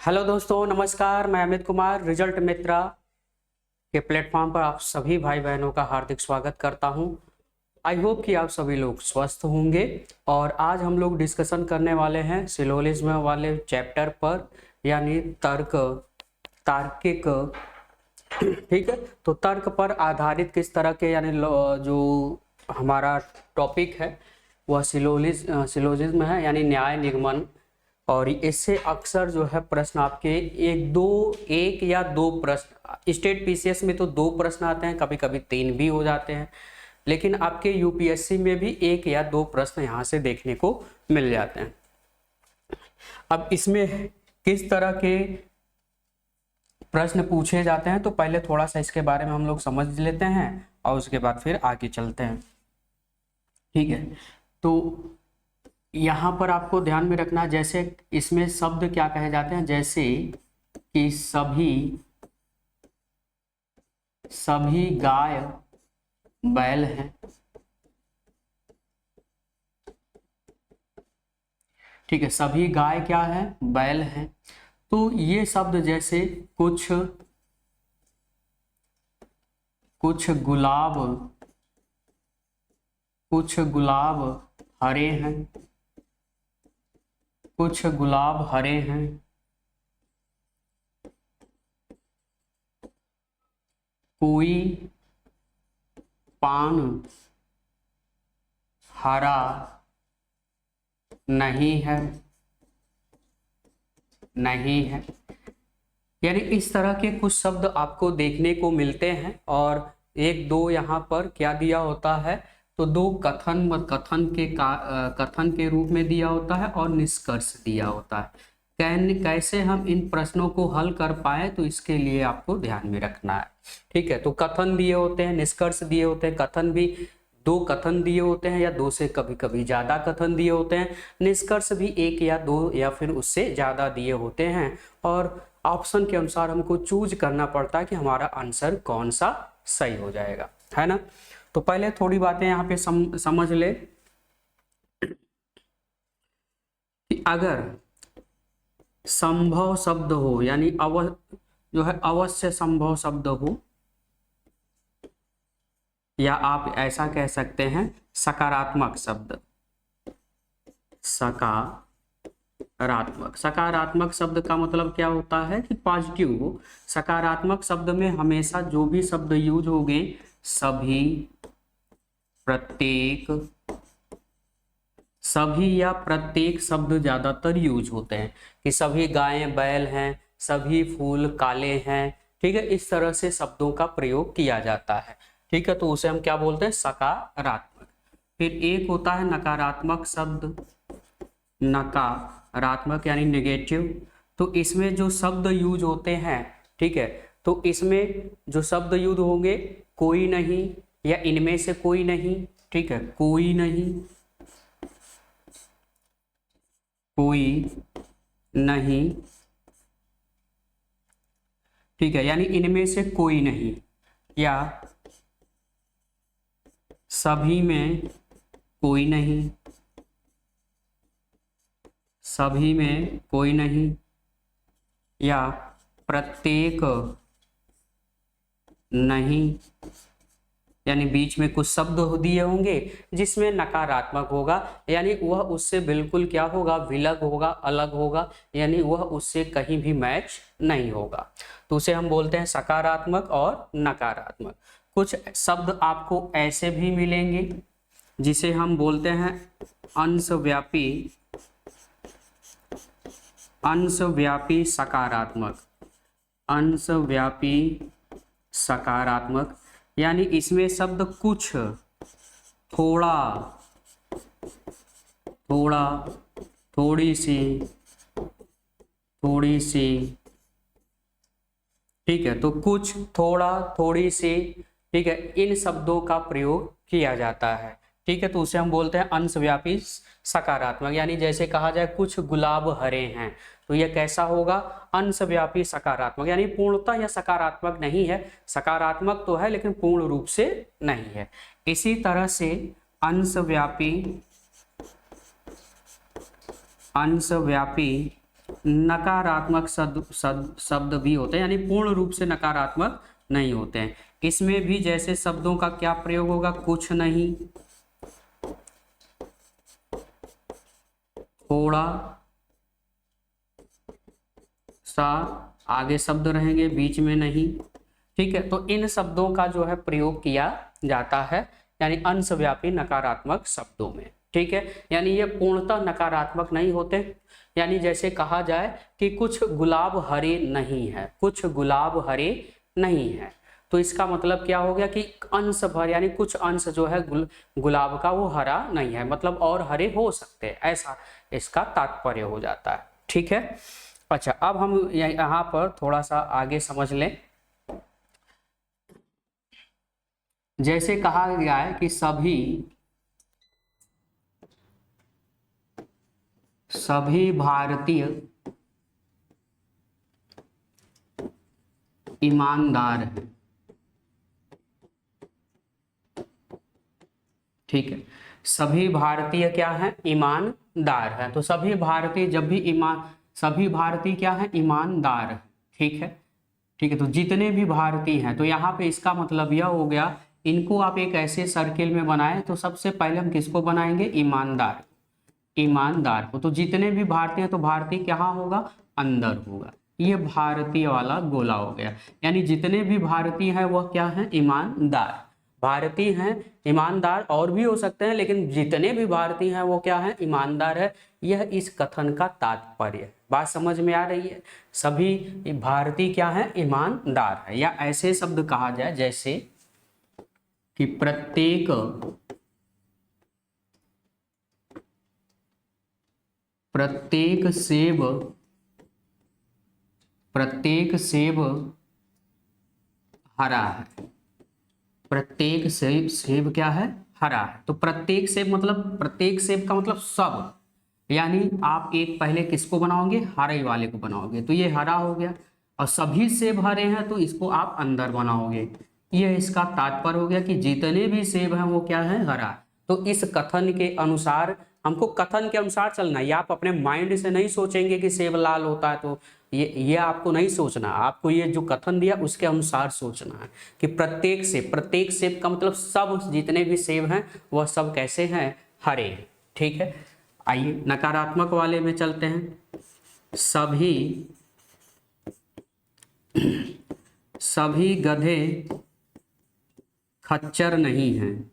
Hello दोस्तों, नमस्कार। मैं अमित कुमार रिजल्ट मित्रा के प्लेटफॉर्म पर आप सभी भाई बहनों का हार्दिक स्वागत करता हूं। आई होप कि आप सभी लोग स्वस्थ होंगे। और आज हम लोग डिस्कशन करने वाले हैं सिलोजिज्म वाले चैप्टर पर, यानी तार्किक। ठीक है, तो तर्क पर आधारित किस तरह के, यानी जो हमारा टॉपिक है वह सिलोजिज्म है, यानी न्याय निगमन। और इससे अक्सर जो है प्रश्न आपके एक या दो प्रश्न, स्टेट पीसीएस में तो 2 प्रश्न आते हैं, कभी कभी 3 भी हो जाते हैं, लेकिन आपके यूपीएससी में भी 1 या 2 प्रश्न यहाँ से देखने को मिल जाते हैं। अब इसमें किस तरह के प्रश्न पूछे जाते हैं, तो पहले थोड़ा सा इसके बारे में हम लोग समझ लेते हैं और उसके बाद फिर आगे चलते हैं। ठीक है, तो यहाँ पर आपको ध्यान में रखना, जैसे इसमें शब्द क्या कहे जाते हैं, जैसे कि सभी गाय बैल हैं। ठीक है, सभी गाय क्या है, बैल हैं। तो ये शब्द जैसे कुछ गुलाब हरे हैं, कुछ गुलाब हरे हैं, कोई पान हरा नहीं है, यानी इस तरह के कुछ शब्द आपको देखने को मिलते हैं। और 1-2 यहाँ पर क्या दिया होता है, तो 2 कथन के रूप में दिया होता है और निष्कर्ष दिया होता है। कैसे हम इन प्रश्नों को हल कर पाए, तो इसके लिए आपको ध्यान में रखना है। ठीक है, तो कथन दिए होते हैं, निष्कर्ष दिए होते हैं। कथन भी 2 कथन दिए होते हैं या 2 से कभी कभी ज्यादा कथन दिए होते हैं। निष्कर्ष भी 1 या 2 या फिर उससे ज्यादा दिए होते हैं। और ऑप्शन के अनुसार हमको चूज करना पड़ता है कि हमारा आंसर कौन सा सही हो जाएगा, है ना। तो पहले थोड़ी बातें यहाँ पे समझ ले कि अगर संभव शब्द हो, यानी जो है अवश्य संभव शब्द हो, या आप ऐसा कह सकते हैं सकारात्मक शब्द। सकारात्मक शब्द का मतलब क्या होता है कि पॉजिटिव हो। सकारात्मक शब्द में हमेशा जो भी शब्द यूज होंगे, सभी, प्रत्येक, सभी या प्रत्येक शब्द ज्यादातर यूज होते हैं कि सभी गायें बैल हैं, सभी फूल काले हैं। ठीक है, इस तरह से शब्दों का प्रयोग किया जाता है। ठीक है, तो उसे हम क्या बोलते हैं, सकारात्मक। फिर एक होता है नकारात्मक शब्द, नकारात्मक यानी नेगेटिव। तो इसमें जो शब्द यूज होते हैं, ठीक है, तो इसमें जो शब्द यूज होंगे, कोई नहीं या इनमें से कोई नहीं। ठीक है, कोई नहीं, कोई नहीं। ठीक है, यानी इनमें से कोई नहीं, या सभी में कोई नहीं, सभी में कोई नहीं, या प्रत्येक नहीं, यानी बीच में कुछ शब्द दिए होंगे जिसमें नकारात्मक होगा, यानी वह उससे बिल्कुल क्या होगा, विलग होगा, अलग होगा, यानी वह उससे कहीं भी मैच नहीं होगा। तो उसे हम बोलते हैं सकारात्मक और नकारात्मक। कुछ शब्द आपको ऐसे भी मिलेंगे जिसे हम बोलते हैं अंशव्यापी सकारात्मक। अंशव्यापी सकारात्मक, यानी इसमें शब्द कुछ, थोड़ा, थोड़ी सी, ठीक है, तो कुछ, थोड़ा, थोड़ी सी, ठीक है, इन शब्दों का प्रयोग किया जाता है। ठीक है, तो उसे हम बोलते हैं अंशव्यापी सकारात्मक। यानी जैसे कहा जाए कुछ गुलाब हरे हैं, तो यह कैसा होगा, अंशव्यापी सकारात्मक, यानी पूर्णतः यह सकारात्मक नहीं है। सकारात्मक तो है लेकिन पूर्ण रूप से नहीं है। इसी तरह से अंशव्यापी नकारात्मक शब्द भी होते हैं, यानी पूर्ण रूप से नकारात्मक नहीं होते हैं। इसमें भी जैसे शब्दों का क्या प्रयोग होगा, कुछ नहीं, थोड़ा सा, आगे शब्द रहेंगे, बीच में नहीं। ठीक है, तो इन शब्दों का जो है प्रयोग किया जाता है, यानी अंशव्यापी नकारात्मक शब्दों में। ठीक है, यानी ये पूर्णतः नकारात्मक नहीं होते। यानी जैसे कहा जाए कि कुछ गुलाब हरे नहीं है, कुछ गुलाब हरे नहीं है, तो इसका मतलब क्या हो गया कि अंश भर, यानी कुछ अंश जो है गुलाब का वो हरा नहीं है, मतलब और हरे हो सकते हैं, ऐसा इसका तात्पर्य हो जाता है। ठीक है, अच्छा अब हम यहाँ पर थोड़ा सा आगे समझ लें। जैसे कहा गया है कि सभी भारतीय ईमानदार हैं। ठीक है, सभी भारतीय क्या है, ईमानदार है। तो सभी भारतीय जब भी सभी भारतीय क्या है, ईमानदार है। ठीक है, ठीक है, तो जितने भी भारतीय हैं, तो यहाँ पे इसका मतलब यह हो गया, इनको आप एक ऐसे सर्किल में बनाए तो सबसे पहले हम किसको बनाएंगे, ईमानदार, ईमानदार को। तो जितने भी भारतीय हैं, तो भारतीय कहाँ होगा, अंदर होगा। ये भारतीय वाला गोला हो गया, यानी जितने भी भारतीय हैं वह क्या है, ईमानदार। भारतीय हैं ईमानदार, और भी हो सकते हैं, लेकिन जितने भी भारतीय हैं वो क्या है, ईमानदार है। यह इस कथन का तात्पर्य है। बात समझ में आ रही है, सभी भारतीय क्या है, ईमानदार है। या ऐसे शब्द कहा जाए जैसे कि प्रत्येक सेब हरा है, प्रत्येक सेब क्या है, हरा है। तो प्रत्येक सेब मतलब, प्रत्येक सेब का मतलब सब, यानी आप एक पहले किसको बनाओगे, हरे वाले को बनाओगे, तो ये हरा हो गया। और सभी सेब हरे हैं तो इसको आप अंदर बनाओगे। ये इसका तात्पर्य हो गया कि जितने भी सेब हैं वो क्या है, हरा। तो इस कथन के अनुसार, हमको कथन के अनुसार चलना है। ये आप अपने माइंड से नहीं सोचेंगे कि सेब लाल होता है, तो ये आपको नहीं सोचना। आपको ये जो कथन दिया उसके अनुसार सोचना है कि प्रत्येक सेब का मतलब सब, जितने भी सेब हैं वह सब कैसे हैं, हरे। ठीक है, आइए नकारात्मक वाले में चलते हैं। सभी गधे खच्चर नहीं हैं।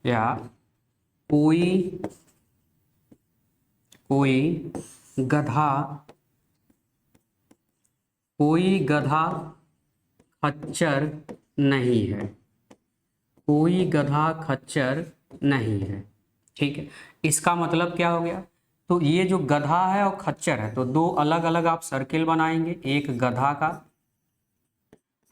या कोई गधा खच्चर नहीं है, कोई गधा खच्चर नहीं है। ठीक है, इसका मतलब क्या हो गया, तो ये जो गधा है और खच्चर है, तो दो अलग अलग आप सर्किल बनाएंगे, एक गधा का।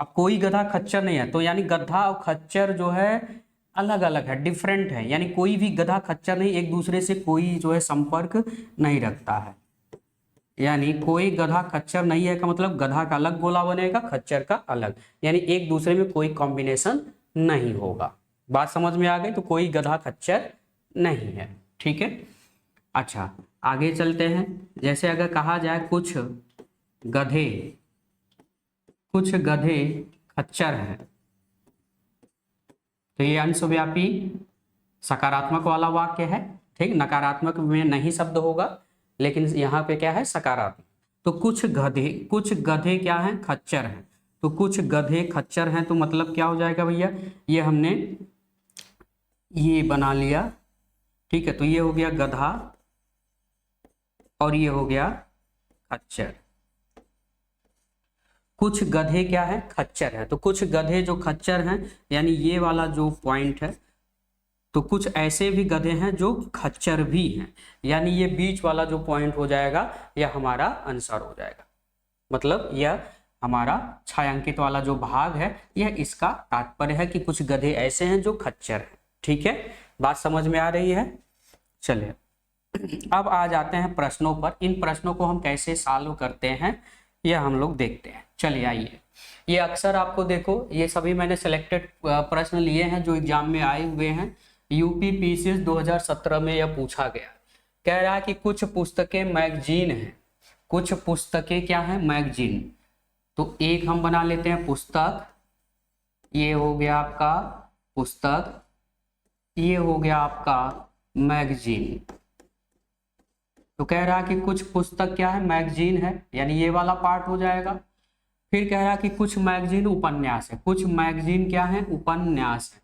अब कोई गधा खच्चर नहीं है, तो यानी गधा और खच्चर जो है अलग अलग है, डिफरेंट है, यानी कोई भी गधा खच्चर नहीं, एक दूसरे से कोई जो है संपर्क नहीं रखता है। यानी कोई गधा खच्चर नहीं है का मतलब गधा का अलग गोला बनेगा, खच्चर का अलग, यानी एक दूसरे में कोई कॉम्बिनेशन नहीं होगा। बात समझ में आ गई, तो कोई गधा खच्चर नहीं है। ठीक है, अच्छा आगे चलते हैं। जैसे अगर कहा जाए कुछ गधे खच्चर हैं, तो ये अंशव्यापी सकारात्मक वाला वाक्य है। ठीक, नकारात्मक में नहीं शब्द होगा, लेकिन यहाँ पे क्या है, सकारात्मक। तो कुछ गधे क्या हैं, खच्चर हैं। तो कुछ गधे खच्चर हैं, तो मतलब क्या हो जाएगा भैया, ये हमने ये बना लिया। ठीक है, तो ये हो गया गधा और ये हो गया खच्चर। कुछ गधे क्या है, खच्चर है। तो कुछ गधे जो खच्चर हैं, यानी ये वाला जो पॉइंट है, तो कुछ ऐसे भी गधे हैं जो खच्चर भी हैं, यानी ये बीच वाला जो पॉइंट हो जाएगा यह हमारा आंसर हो जाएगा। मतलब यह हमारा छायांकित वाला जो भाग है, यह इसका तात्पर्य है कि कुछ गधे ऐसे हैं जो खच्चर हैं। ठीक है, बात समझ में आ रही है। चलिए अब आ जाते हैं प्रश्नों पर। इन प्रश्नों को हम कैसे सॉल्व करते हैं यह हम लोग देखते हैं। चलिए आइए, ये अक्सर आपको देखो, ये सभी मैंने सिलेक्टेड प्रश्न लिए हैं जो एग्जाम में आए हुए हैं। यूपी पीसीएस 2017 में यह पूछा गया। कह रहा है कि कुछ पुस्तकें मैगजीन हैं, कुछ पुस्तकें क्या है, मैगजीन। तो एक हम बना लेते हैं पुस्तक, ये हो गया आपका पुस्तक, ये हो गया आपका मैगजीन। तो कह रहा है कि कुछ पुस्तक क्या है, मैगजीन है, यानी ये वाला पार्ट हो जाएगा। फिर कह रहा है कि कुछ मैगजीन उपन्यास है, कुछ मैगजीन क्या है, उपन्यास है,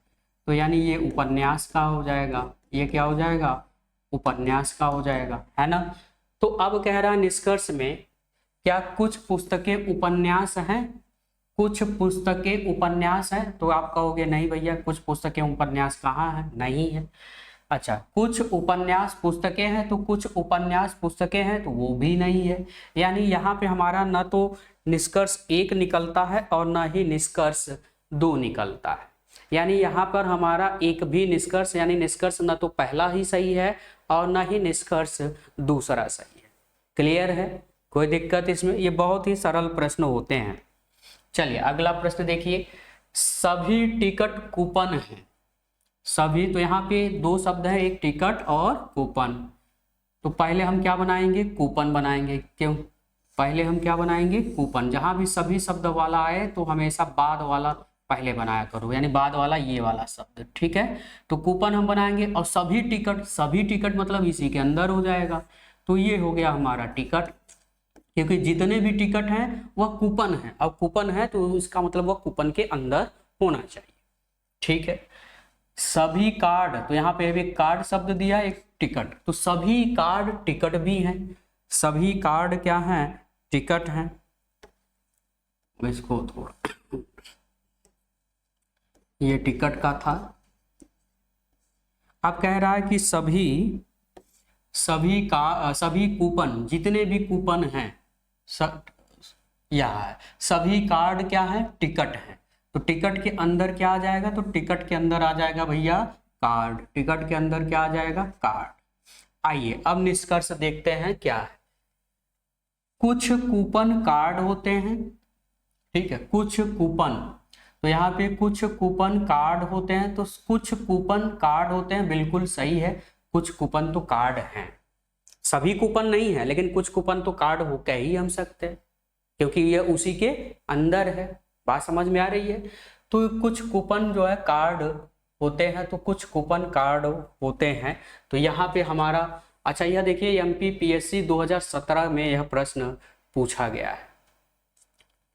तो यानी ये उपन्यास का हो जाएगा, ये क्या हो जाएगा, उपन्यास का हो जाएगा, है ना। तो अब कह रहा है निष्कर्ष में, क्या कुछ पुस्तकें उपन्यास हैं, कुछ पुस्तकें उपन्यास हैं। तो आप कहोगे नहीं भैया, कुछ पुस्तकें उपन्यास कहाँ है, नहीं है। अच्छा, कुछ उपन्यास पुस्तकें हैं, तो कुछ उपन्यास पुस्तकें हैं, तो वो भी नहीं है। यानी यहाँ पे हमारा न तो निष्कर्ष 1 निकलता है और न ही निष्कर्ष 2 निकलता है। यानी यहाँ पर हमारा एक भी निष्कर्ष, यानी निष्कर्ष न तो पहला ही सही है और न ही निष्कर्ष दूसरा सही है। क्लियर है, कोई दिक्कत इसमें? ये बहुत ही सरल प्रश्न होते हैं। चलिए अगला प्रश्न देखिए, सभी टिकट कूपन हैं। सभी, तो यहाँ पे 2 शब्द है, एक टिकट और कूपन। तो पहले हम क्या बनाएंगे, कूपन बनाएंगे। क्यों? पहले हम क्या बनाएंगे, कूपन। जहां भी सभी शब्द वाला आए तो हमेशा बाद वाला पहले बनाया करो, यानी बाद वाला ये वाला शब्द, ठीक है। तो कूपन हम बनाएंगे, और सभी टिकट, सभी टिकट मतलब इसी के अंदर हो जाएगा। तो ये हो गया हमारा टिकट, क्योंकि जितने भी टिकट हैं वह कूपन है। अब कूपन है तो इसका मतलब वह कूपन के अंदर होना चाहिए, ठीक है। सभी कार्ड, तो यहाँ पे एक कार्ड शब्द दिया, एक टिकट, तो सभी कार्ड टिकट भी हैं। सभी कार्ड क्या हैं, टिकट हैं। इसको थोड़ा, ये टिकट का था। अब कह रहा है कि सभी कूपन, जितने भी कूपन हैं, यह है, सभी कार्ड क्या है, टिकट है। तो टिकट के अंदर क्या आ जाएगा, तो टिकट के अंदर आ जाएगा भैया कार्ड। टिकट के अंदर क्या आ जाएगा, कार्ड। आइए अब निष्कर्ष देखते हैं क्या है। कुछ कूपन कार्ड होते हैं, ठीक है, कुछ कूपन, तो यहाँ पे कुछ कूपन कार्ड होते हैं, तो कुछ कूपन कार्ड होते हैं, बिल्कुल सही है। कुछ कूपन तो कार्ड हैं, सभी कूपन नहीं है, लेकिन कुछ कूपन तो कार्ड हो कह ही हम सकते हैं, क्योंकि ये उसी के अंदर है। बात समझ में आ रही है? तो कुछ कूपन जो है कार्ड होते हैं, तो कुछ कूपन कार्ड होते हैं। तो यहाँ पे हमारा, अच्छा यह देखिए MPPSC 2017 में यह प्रश्न पूछा गया है,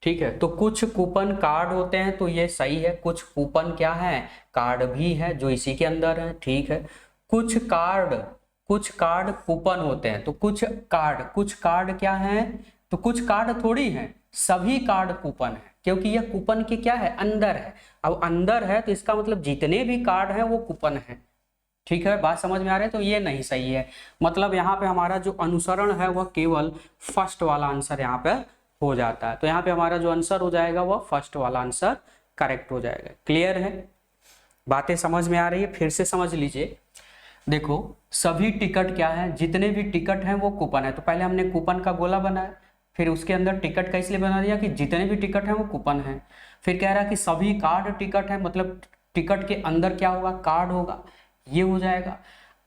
ठीक है। तो कुछ कूपन कार्ड होते हैं, तो ये सही है। कुछ कूपन क्या है, कार्ड भी है, जो इसी के अंदर है, ठीक है। कुछ कार्ड कूपन होते हैं, तो कुछ कार्ड क्या है, तो कुछ कार्ड थोड़ी है, सभी कार्ड कूपन है, क्योंकि यह कूपन के क्या है, अंदर है। अब अंदर है तो इसका मतलब जितने भी कार्ड हैं वो कूपन है, ठीक है। बात समझ में आ रही है? तो ये नहीं सही है। मतलब यहाँ पे हमारा जो अनुसरण है वह केवल फर्स्ट वाला आंसर यहाँ पे हो जाता है। तो यहाँ पे हमारा जो आंसर हो जाएगा वह फर्स्ट वाला आंसर करेक्ट हो जाएगा। क्लियर है, बातें समझ में आ रही है? फिर से समझ लीजिए। देखो सभी टिकट क्या है, जितने भी टिकट हैं वो कूपन है। तो पहले हमने कूपन का गोला बनाया, फिर उसके अंदर टिकट का इसलिए बना दिया कि जितने भी टिकट हैं वो कूपन है। फिर कह रहा है कि सभी कार्ड टिकट है, मतलब टिकट के अंदर क्या होगा, कार्ड होगा, ये हो जाएगा।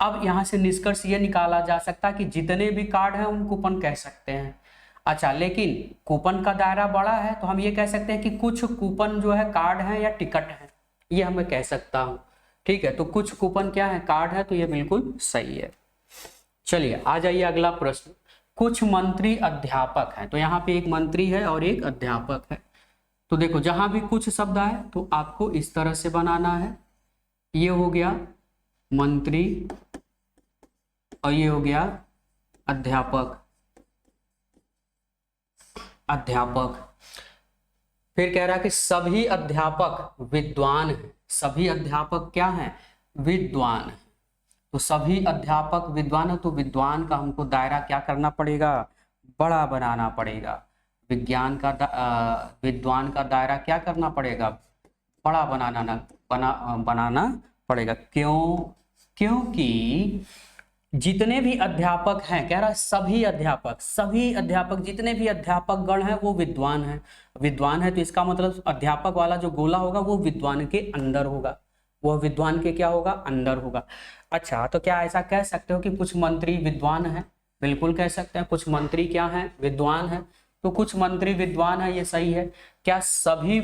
अब यहाँ से निष्कर्ष ये निकाला जा सकता है कि जितने भी कार्ड हैं उन कूपन कह सकते हैं। अच्छा, लेकिन कूपन का दायरा बड़ा है, तो हम ये कह सकते हैं कि कुछ कूपन जो है कार्ड है या टिकट है, ये हमें कह सकता हूँ, ठीक है। तो कुछ कूपन क्या है, कार्ड है, तो ये बिल्कुल सही है। चलिए आ जाइए अगला प्रश्न। कुछ मंत्री अध्यापक हैं, तो यहाँ पे एक मंत्री है और एक अध्यापक है। तो देखो जहां भी कुछ शब्द आए तो आपको इस तरह से बनाना है। ये हो गया मंत्री और ये हो गया अध्यापक। फिर कह रहा है कि सभी अध्यापक विद्वान हैं। सभी अध्यापक क्या हैं, विद्वान हैं। तो सभी अध्यापक विद्वान है, तो विद्वान का हमको दायरा क्या करना पड़ेगा, बड़ा बनाना पड़ेगा। विद्वान का दायरा क्या करना पड़ेगा, बड़ा बनाना पड़ेगा। क्योंकि जितने भी अध्यापक हैं, कह रहा है सभी अध्यापक जितने भी अध्यापक गण हैं वो विद्वान है। तो इसका मतलब अध्यापक वाला जो गोला होगा वो विद्वान के अंदर होगा। वह विद्वान के क्या होगा, अंदर होगा। अच्छा, तो क्या ऐसा कह सकते हो कि कुछ मंत्री विद्वान हैं? बिल्कुल कह सकते हैं, कुछ मंत्री क्या हैं, विद्वान हैं। तो कुछ मंत्री विद्वान है, ये सही है। क्या सभी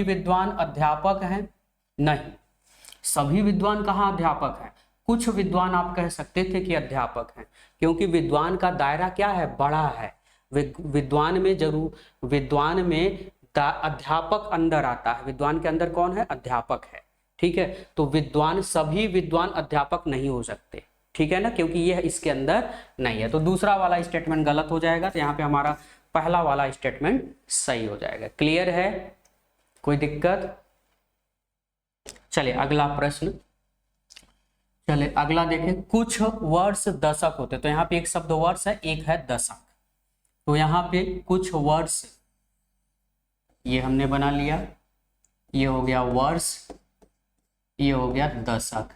विद्वान अध्यापक हैं? नहीं, सभी विद्वान कहाँ अध्यापक हैं। कुछ विद्वान आप कह सकते थे कि अध्यापक हैं, क्योंकि विद्वान का दायरा क्या है, बड़ा है। विद्वान में अध्यापक अंदर आता है। विद्वान के अंदर कौन है, अध्यापक है। ठीक है, तो सभी विद्वान अध्यापक नहीं हो सकते, ठीक है ना, क्योंकि यह इसके अंदर नहीं है। तो दूसरा वाला स्टेटमेंट गलत हो जाएगा, तो यहाँ पे हमारा पहला वाला स्टेटमेंट सही हो जाएगा। क्लियर है, कोई दिक्कत? चलिए अगला प्रश्न, चलिए अगला देखें। कुछ वर्ष दशक होते, तो यहाँ पे एक शब्द वर्ष है, एक है दशक। तो यहाँ पे कुछ वर्ष, ये हमने बना लिया, ये हो गया वर्ष, ये हो गया दशक।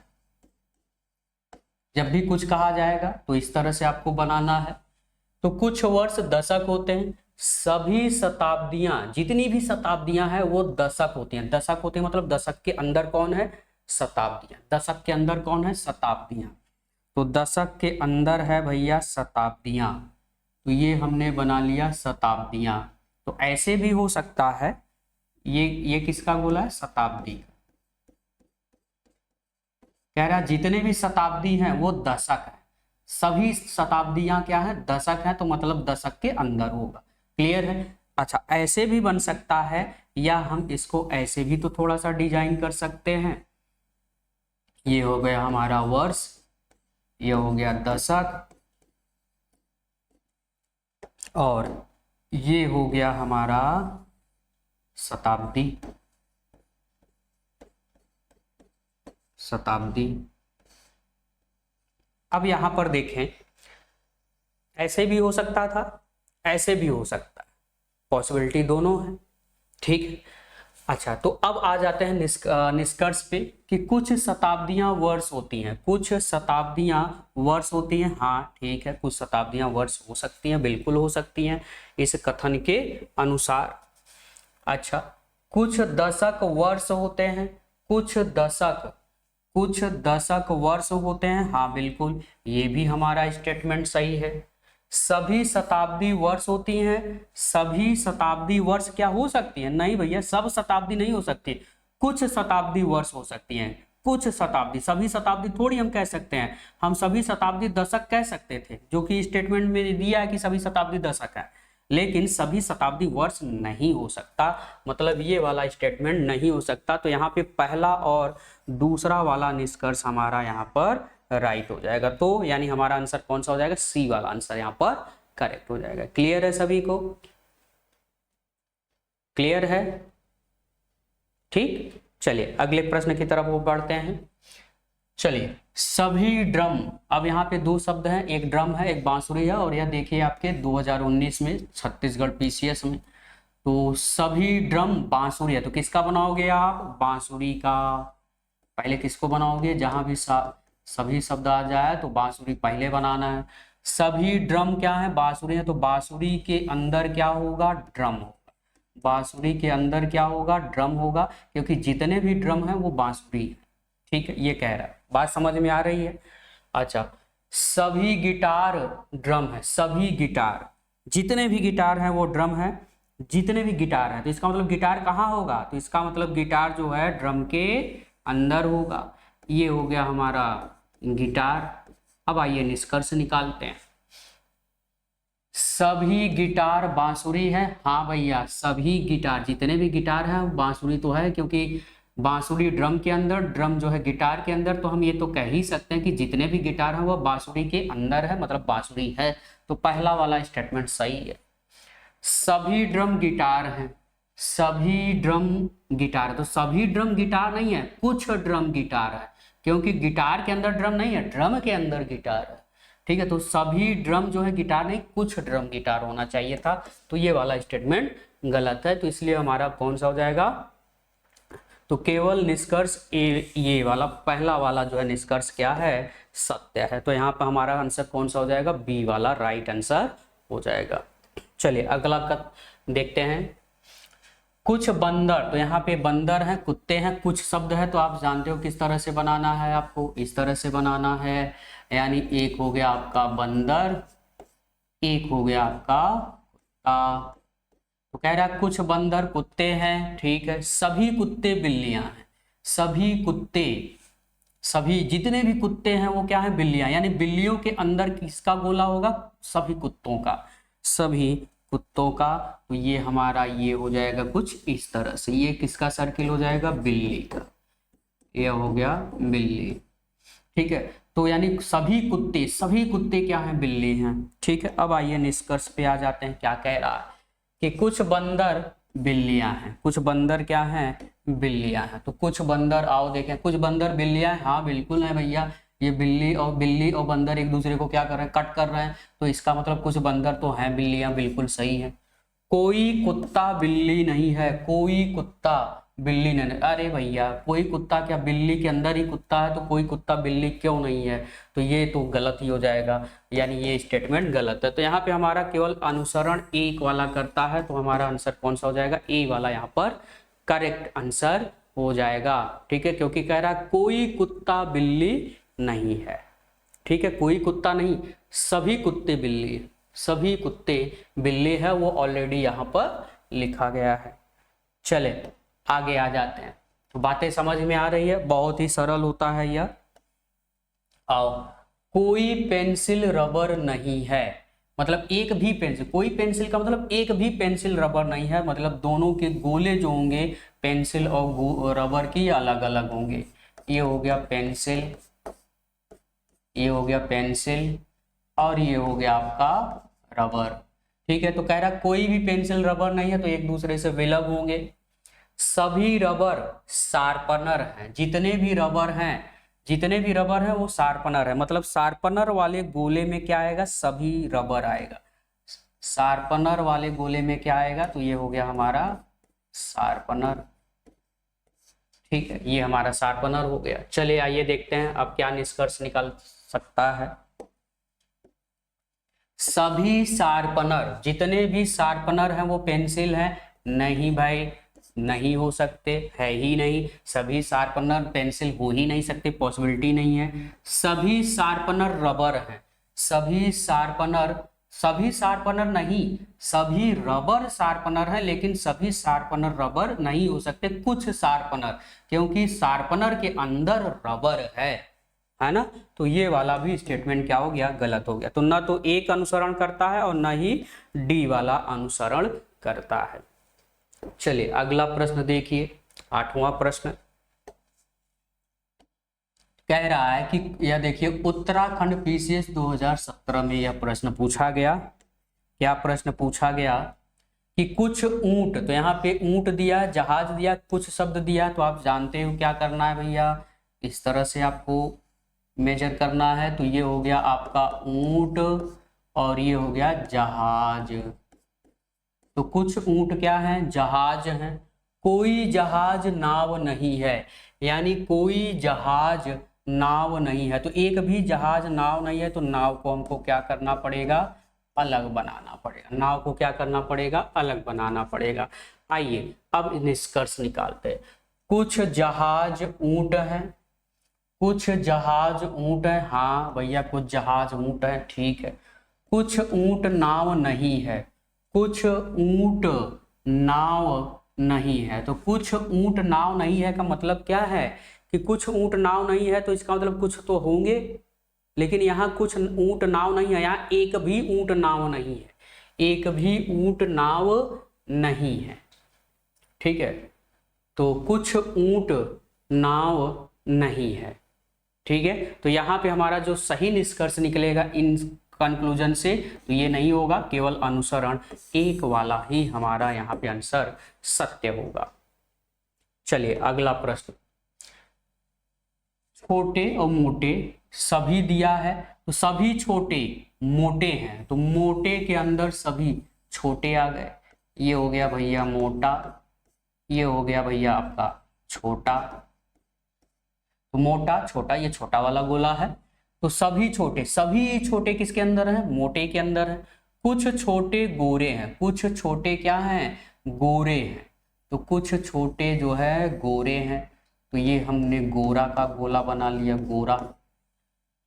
जब भी कुछ कहा जाएगा तो इस तरह से आपको बनाना है। तो कुछ वर्ष दशक होते हैं, सभी शताब्दियां, जितनी भी शताब्दियां हैं वो दशक होती हैं। दशक होते हैं मतलब दशक के अंदर कौन है, शताब्दियां। दशक के अंदर कौन है, शताब्दियां। तो दशक के अंदर है भैया शताब्दियां, तो ये हमने बना लिया शताब्दियां। तो ऐसे भी हो सकता है, ये किसका बोला है, शताब्दी का। कह रहा जितने भी शताब्दी हैं वो दशक है, सभी शताब्दियां क्या है, दशक है, तो मतलब दशक के अंदर होगा। क्लियर है? अच्छा, ऐसे भी बन सकता है, या हम इसको ऐसे भी तो थोड़ा सा डिजाइन कर सकते हैं। ये हो गया हमारा वर्ष, ये हो गया दशक, और ये हो गया हमारा शताब्दी। अब यहां पर देखें, ऐसे भी हो सकता था, ऐसे भी हो सकता है, पॉसिबिलिटी दोनों है। ठीक है, अच्छा, तो अब आ जाते हैं निष्कर्ष पे कि कुछ शताब्दियां वर्ष होती हैं। कुछ शताब्दियां वर्ष होती हैं, हाँ ठीक है, कुछ शताब्दियां वर्ष हो सकती हैं, बिल्कुल हो सकती हैं इस कथन के अनुसार। अच्छा, कुछ दशक वर्ष होते हैं, कुछ दशक वर्ष होते हैं, हाँ बिल्कुल, ये भी हमारा स्टेटमेंट सही है। सभी शताब्दी वर्ष होती हैं, सभी शताब्दी वर्ष क्या हो सकती है, नहीं भैया, सब शताब्दी नहीं हो सकती, कुछ शताब्दी वर्ष हो सकती हैं। कुछ शताब्दी, सभी शताब्दी थोड़ी हम कह सकते हैं, हम सभी शताब्दी दशक कह सकते थे, जो कि स्टेटमेंट में दिया है कि सभी शताब्दी दशक है, लेकिन सभी शताब्दी वर्ष नहीं हो सकता, मतलब ये वाला स्टेटमेंट नहीं हो सकता। तो यहाँ पे पहला और दूसरा वाला निष्कर्ष हमारा यहाँ पर राइट हो जाएगा। तो यानी हमारा आंसर कौन सा हो जाएगा, सी वाला आंसर यहाँ पर करेक्ट हो जाएगा। क्लियर है सभी को? क्लियर है? ठीक, चलिए अगले प्रश्न की तरफ वो बढ़ते हैं। चलिए, सभी ड्रम, अब यहाँ पे दो शब्द हैं, एक ड्रम है, एक बांसुरी है, और यह देखिए आपके 2019 में छत्तीसगढ़ पीसीएस में। तो सभी ड्रम बांसुरी है, तो किसका बनाओगे आप, बांसुरी का। पहले किसको बनाओगे, जहां भी सभी शब्द आ जाए तो बांसुरी पहले बनाना है। सभी ड्रम क्या है, बांसुरी है, तो बांसुरी के अंदर क्या होगा, ड्रम होगा। बांसुरी के अंदर क्या होगा, ड्रम होगा, क्योंकि जितने भी ड्रम है वो बांसुरी है। ठीक है, ये कह रहा है, बात समझ में आ रही है? अच्छा, सभी गिटार ड्रम है, सभी गिटार, जितने भी गिटार हैं वो ड्रम है, जितने भी गिटार हैं, तो इसका मतलब गिटार कहाँ होगा, तो इसका मतलब गिटार जो है ड्रम के अंदर होगा। ये हो गया हमारा गिटार। अब आइए निष्कर्ष निकालते हैं। सभी गिटार बांसुरी है, हाँ भैया, सभी गिटार, जितने भी गिटार हैं बांसुरी तो है, क्योंकि बांसुरी ड्रम के अंदर, ड्रम जो है गिटार के अंदर, तो हम ये तो कह ही सकते हैं कि जितने भी गिटार हैं वो बांसुरी के अंदर है, मतलब बांसुरी है। तो पहला वाला स्टेटमेंट सही है। सभी ड्रम गिटार हैं, सभी ड्रम गिटार, तो सभी ड्रम गिटार नहीं है, कुछ ड्रम गिटार है, क्योंकि गिटार के अंदर ड्रम नहीं है, ड्रम के अंदर गिटार है। ठीक है, तो सभी ड्रम जो है गिटार नहीं, कुछ ड्रम गिटार होना चाहिए था। तो ये वाला स्टेटमेंट गलत है, तो इसलिए हमारा कौन सा हो जाएगा, तो केवल निष्कर्ष ये वाला पहला वाला जो है निष्कर्ष क्या है, सत्य है। तो यहाँ पर हमारा आंसर कौन सा हो जाएगा, बी वाला राइट आंसर हो जाएगा। चलिए अगला देखते हैं। कुछ बंदर, तो यहाँ पे बंदर हैं, कुत्ते हैं, कुछ शब्द है तो आप जानते हो किस तरह से बनाना है, आपको इस तरह से बनाना है। यानी एक हो गया आपका बंदर, एक हो गया आपका कुत्ता। तो कह रहा है कुछ बंदर कुत्ते हैं, ठीक है, सभी कुत्ते बिल्लियां हैं, सभी कुत्ते, सभी जितने भी कुत्ते हैं वो क्या है, बिल्लियां। यानी बिल्लियों के अंदर किसका गोला होगा, सभी कुत्तों का, सभी कुत्तों का। तो ये हमारा ये हो जाएगा कुछ इस तरह से, ये किसका सर्किल हो जाएगा, बिल्ली का, ये हो गया बिल्ली, ठीक है। तो यानी सभी कुत्ते क्या हैं, बिल्ली हैं, ठीक है। अब आइए निष्कर्ष पे आ जाते हैं, क्या कह रहा है कि कुछ बंदर बिल्लियां हैं, कुछ बंदर क्या हैं, बिल्लियां हैं। तो कुछ बंदर, आओ देखें, कुछ बंदर बिल्लियां हैं, हाँ बिल्कुल है भैया, ये बिल्ली और बंदर एक दूसरे को क्या कर रहे हैं, कट कर रहे हैं, तो इसका मतलब कुछ बंदर तो हैं बिल्लियां, बिल्कुल सही है। कोई कुत्ता बिल्ली नहीं है, कोई कुत्ता बिल्ली नहीं, अरे भैया कोई कुत्ता क्या, बिल्ली के अंदर ही कुत्ता है, तो कोई कुत्ता बिल्ली क्यों नहीं है, तो ये तो गलत ही हो जाएगा, यानी ये स्टेटमेंट गलत है। तो यहाँ पे हमारा केवल अनुसरण एक वाला करता है, तो हमारा आंसर कौन सा हो जाएगा, ए वाला यहाँ पर करेक्ट आंसर हो जाएगा, ठीक है। क्योंकि कह रहा है कोई कुत्ता बिल्ली नहीं है, ठीक है, कोई कुत्ता नहीं, सभी कुत्ते बिल्ली, सभी कुत्ते बिल्ली है, वो ऑलरेडी यहाँ पर लिखा गया है। चले आगे आ जाते हैं, तो बातें समझ में आ रही है, बहुत ही सरल होता है यह। आओ, कोई पेंसिल रबर नहीं है, मतलब एक भी पेंसिल, कोई पेंसिल का मतलब एक भी पेंसिल रबर नहीं है, मतलब दोनों के गोले जो होंगे पेंसिल और रबर की अलग अलग होंगे। ये हो गया पेंसिल, ये हो गया पेंसिल, और ये हो गया आपका रबर, ठीक है। तो कह रहा कोई भी पेंसिल रबर नहीं है, तो एक दूसरे से विलग होंगे। सभी रबर शार्पनर हैं, जितने भी रबर हैं वो शार्पनर है, मतलब शार्पनर वाले गोले में क्या आएगा, सभी रबर आएगा, शार्पनर वाले गोले में क्या आएगा, तो ये हो गया हमारा शार्पनर, ठीक है, ये हमारा शार्पनर हो गया। चलिए आइए देखते हैं अब क्या निष्कर्ष निकल सकता है। सभी शार्पनर, जितने भी शार्पनर हैं वो पेंसिल हैं, नहीं भाई नहीं हो सकते, है ही नहीं, सभी शार्पनर पेंसिल हो ही नहीं सकते, पॉसिबिलिटी नहीं है। सभी शार्पनर रबर हैं, सभी शार्पनर नहीं, सभी रबर शार्पनर है, लेकिन सभी शार्पनर रबर नहीं हो सकते, कुछ शार्पनर, क्योंकि शार्पनर के अंदर रबर है ना। तो ये वाला भी स्टेटमेंट क्या हो गया, गलत हो गया। तो ना तो एक अनुसरण करता है और ना ही डी वाला अनुसरण करता है। चलिए अगला प्रश्न देखिए, 8वां प्रश्न कह रहा है कि यह देखिए उत्तराखंड पीसीएस 2017 में यह प्रश्न पूछा गया। क्या प्रश्न पूछा गया कि कुछ ऊंट, तो यहाँ पे ऊंट दिया, जहाज दिया, कुछ शब्द दिया, तो आप जानते हो क्या करना है भैया, इस तरह से आपको मेजर करना है। तो ये हो गया आपका ऊंट और ये हो गया जहाज। तो कुछ ऊंट क्या है, जहाज हैं, कोई जहाज नाव नहीं है, यानी कोई जहाज नाव नहीं है, तो एक भी जहाज नाव नहीं है, तो नाव को हमको क्या करना पड़ेगा, अलग बनाना पड़ेगा, नाव को क्या करना पड़ेगा, अलग बनाना पड़ेगा। आइए अब निष्कर्ष निकालते हैं। कुछ जहाज ऊंट हैं, कुछ जहाज ऊंट है, हाँ भैया कुछ जहाज ऊंट है, ठीक है। कुछ ऊंट नाव नहीं है, कुछ ऊंट नाव नहीं है, तो कुछ ऊंट नाव नहीं है का मतलब क्या है कि कुछ ऊंट नाव नहीं है, तो इसका मतलब कुछ तो होंगे, लेकिन यहाँ कुछ ऊंट नाव नहीं है, यहाँ एक भी ऊंट नाव नहीं है, एक भी ऊंट नाव नहीं है, ठीक है। तो कुछ ऊंट नाव नहीं है, ठीक है। तो यहाँ पे हमारा जो सही निष्कर्ष निकलेगा इन कंक्लूजन से, तो ये नहीं होगा, केवल अनुसरण एक वाला ही हमारा यहाँ पे आंसर सत्य होगा। चलिए अगला प्रश्न, छोटे और मोटे सभी दिया है, तो सभी छोटे मोटे हैं, तो मोटे के अंदर सभी छोटे आ गए, ये हो गया भैया मोटा, ये हो गया भैया आपका छोटा, तो मोटा छोटा ये छोटा वाला गोला है। तो सभी छोटे किसके अंदर है, मोटे के अंदर है। कुछ छोटे गोरे हैं, कुछ छोटे क्या हैं, गोरे हैं, तो कुछ छोटे जो है गोरे हैं, तो ये हमने गोरा का गोला बना लिया, गोरा।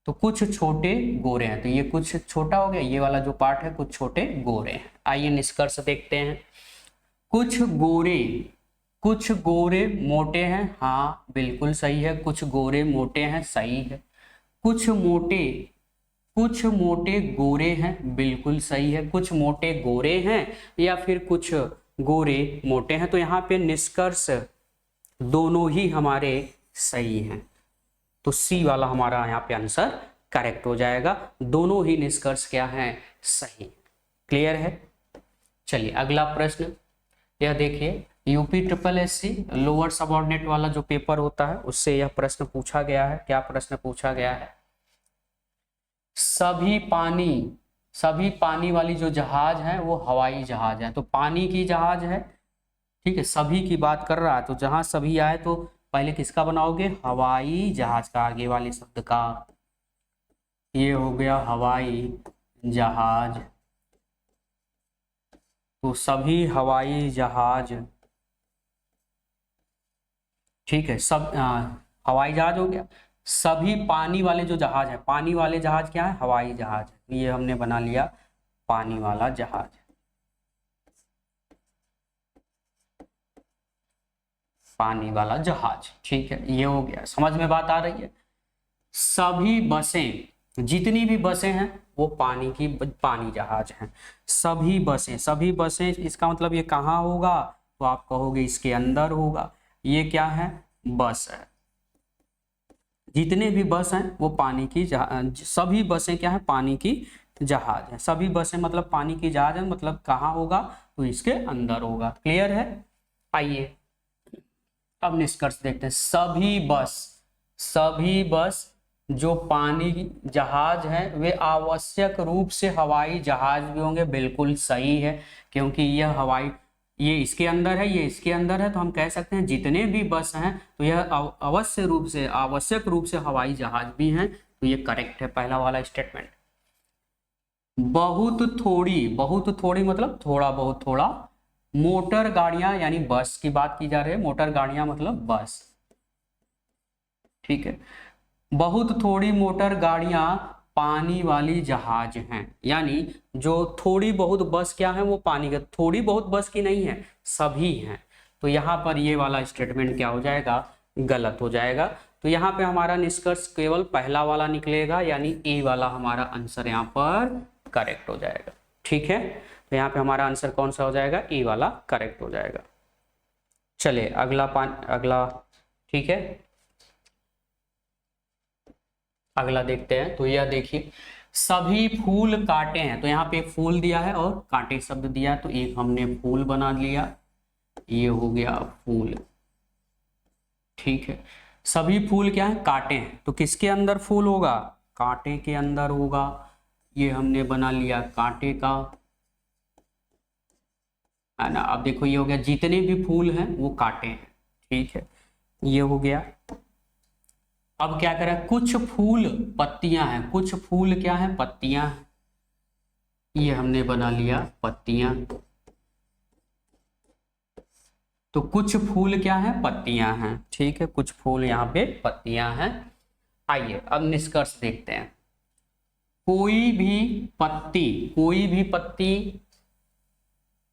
तो कुछ छोटे गोरे हैं, तो ये कुछ छोटा हो गया, ये वाला जो पार्ट है कुछ छोटे गोरे हैं। आइए निष्कर्ष देखते हैं। कुछ गोरे मोटे हैं, हाँ बिल्कुल सही है, कुछ गोरे मोटे हैं, सही है। कुछ मोटे गोरे हैं, बिल्कुल सही है। कुछ मोटे गोरे हैं या फिर कुछ गोरे मोटे हैं, तो यहाँ पे निष्कर्ष दोनों ही हमारे सही हैं, तो सी वाला हमारा यहाँ पे आंसर करेक्ट हो जाएगा। दोनों ही निष्कर्ष क्या हैं, सही। क्लियर है। चलिए अगला प्रश्न यह देखिए, UP triple SC lower subordinate वाला जो पेपर होता है उससे यह प्रश्न पूछा गया है। क्या प्रश्न पूछा गया है? सभी पानी वाली जो जहाज है वो हवाई जहाज है, तो पानी की जहाज है, ठीक है, सभी की बात कर रहा है, तो जहां सभी आए तो पहले किसका बनाओगे, हवाई जहाज का, आगे वाले शब्द का। ये हो गया हवाई जहाज, तो सभी हवाई जहाज, ठीक है, सब हवाई जहाज हो गया। सभी पानी वाले जो जहाज है, पानी वाले जहाज क्या है, हवाई जहाज, तो ये हमने बना लिया पानी वाला जहाज। पानी वाला जहाज, ठीक है, ये हो गया। समझ में बात आ रही है। सभी बसें, जितनी भी बसें हैं वो पानी जहाज हैं। सभी बसें इसका मतलब ये कहाँ होगा, तो आप कहोगे इसके अंदर होगा। ये क्या है, बस है। जितने भी बस हैं वो पानी की जहाज, सभी बसें क्या है, पानी की जहाज है। सभी बसें मतलब पानी की जहाज है, मतलब कहाँ होगा, तो इसके अंदर होगा। क्लियर है। आइए अब निष्कर्ष देखते हैं। सभी बस जो पानी जहाज हैं वे आवश्यक रूप से हवाई जहाज भी होंगे, बिल्कुल सही है, क्योंकि ये इसके अंदर है, ये इसके अंदर है, तो हम कह सकते हैं जितने भी बस हैं तो यह आवश्यक रूप से हवाई जहाज भी हैं, तो ये करेक्ट है पहला वाला स्टेटमेंट। बहुत थोड़ी मतलब थोड़ा बहुत थोड़ा, मोटर गाड़ियां यानी बस की बात की जा रही है, मोटर गाड़ियां मतलब बस, ठीक है। बहुत थोड़ी मोटर गाड़ियां पानी वाली जहाज हैं, यानी जो थोड़ी बहुत बस क्या है वो पानी का, थोड़ी बहुत बस की नहीं है, सभी हैं, तो यहाँ पर ये वाला स्टेटमेंट क्या हो जाएगा, गलत हो जाएगा। तो यहाँ पे हमारा निष्कर्ष केवल पहला वाला निकलेगा, यानी ए वाला हमारा आंसर यहाँ पर करेक्ट हो जाएगा, ठीक है। तो यहाँ पे हमारा आंसर कौन सा हो जाएगा, ए वाला करेक्ट हो जाएगा। चलिए अगला, ठीक है, अगला देखते हैं। तो यह देखिए, सभी फूल कांटे हैं, तो यहाँ पे फूल दिया है और कांटे शब्द दिया है, तो एक हमने फूल बना लिया, ये हो गया फूल, ठीक है। सभी फूल क्या है, कांटे हैं, तो किसके अंदर फूल होगा, कांटे के अंदर होगा, ये हमने बना लिया कांटे का, है ना। अब देखो ये हो गया, जितने भी फूल हैं वो कांटे हैं, ठीक है, ये हो गया। अब क्या करें, कुछ फूल पत्तियां हैं, कुछ फूल क्या है, पत्तियां हैं, ये हमने बना लिया पत्तियां, तो कुछ फूल क्या है, पत्तियां हैं, ठीक है, कुछ फूल यहाँ पे पत्तियां हैं। आइए अब निष्कर्ष देखते हैं। कोई भी पत्ती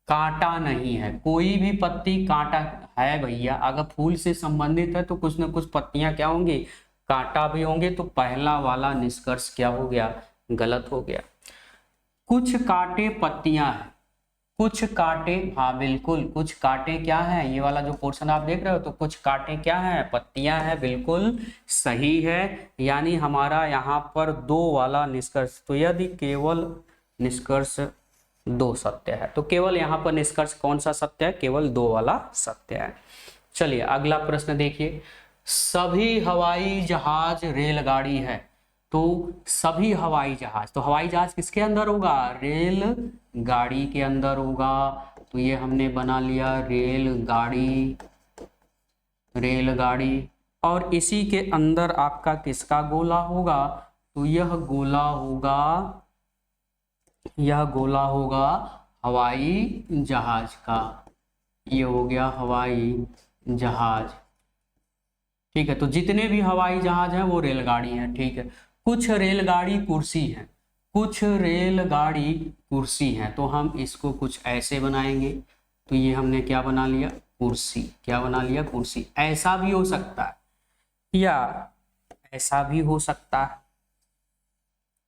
कांटा नहीं है, कोई भी पत्ती कांटा है भैया, अगर फूल से संबंधित है तो कुछ ना कुछ पत्तियां क्या होंगी, कांटा भी होंगे, तो पहला वाला निष्कर्ष क्या हो गया, गलत हो गया। कुछ कांटे पत्तियां हैं, कुछ कांटे, हाँ बिल्कुल, कुछ कांटे क्या है, ये वाला जो पोर्शन आप देख रहे हो, तो कुछ कांटे क्या है, पत्तियां हैं, बिल्कुल सही है। यानी हमारा यहाँ पर दो वाला निष्कर्ष, तो यदि केवल निष्कर्ष दो सत्य है, तो केवल यहाँ पर निष्कर्ष कौन सा सत्य है, केवल दो वाला सत्य है। चलिए अगला प्रश्न देखिए, सभी हवाई जहाज रेलगाड़ी है, तो सभी हवाई जहाज, तो हवाई जहाज किसके अंदर होगा, रेल गाड़ी के अंदर होगा, तो ये हमने बना लिया रेलगाड़ी, और इसी के अंदर आपका किसका गोला होगा, तो यह गोला होगा हवाई जहाज का, ये हो गया हवाई जहाज। ठीक है, तो जितने भी हवाई जहाज हैं वो रेलगाड़ी हैं। ठीक है, कुछ रेलगाड़ी कुर्सी हैं, कुछ रेलगाड़ी कुर्सी हैं, तो हम इसको कुछ ऐसे बनाएंगे। तो ये हमने क्या बना लिया, कुर्सी। क्या बना लिया, कुर्सी। ऐसा भी हो सकता है या ऐसा भी हो सकता है।